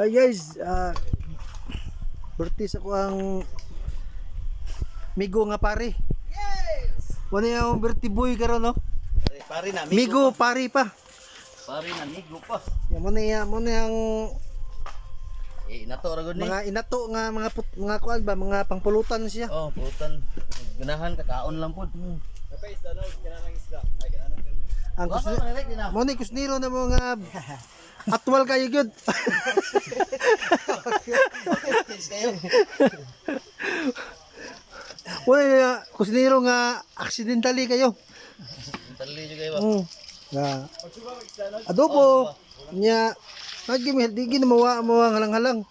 Hi guys, birthday sa ko ang migo nga pare. Yes! Wala yung birthday boy karon no? Pare na, Migo pare pa. Pare na, migo pa. Yan mo na yung Nato ra gud ni. mga inato nga mga kuan ba, mga pangpulutan siya. Oh, putan. Ganahan kakaon lang pod. Kapay isda no, ganahan isda. Ay ganahan karne. Ang mo ni kusniro na mga atwal kayo gyud. Wala kusniro nga accidentally kayo. Tali juga iba. Nga adobo nya nagimi di ginawa mo ang halang-halang.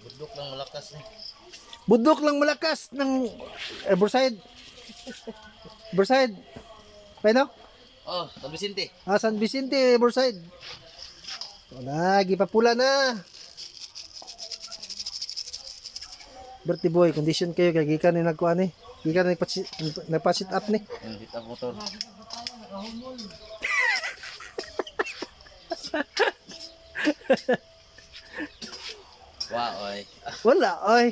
Budok lang malakas ni. Budok lang malakas ng Riverside. Riverside. Paano? Oh, San Vicente. San Vicente, Riverside. Wala, gipapula na. Birthday boy, condition kayo kay gikan ni nagkuan ni. Gikan ni nagpa-sit up ni. Kita motor. Wow, oy. Wala, oy.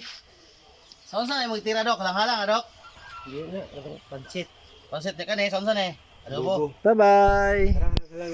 Saan sa mo tira dok? Halang-halang dok. Pansit. Pansit ni kaneh, saan sa ni? Adobo. Bye-bye.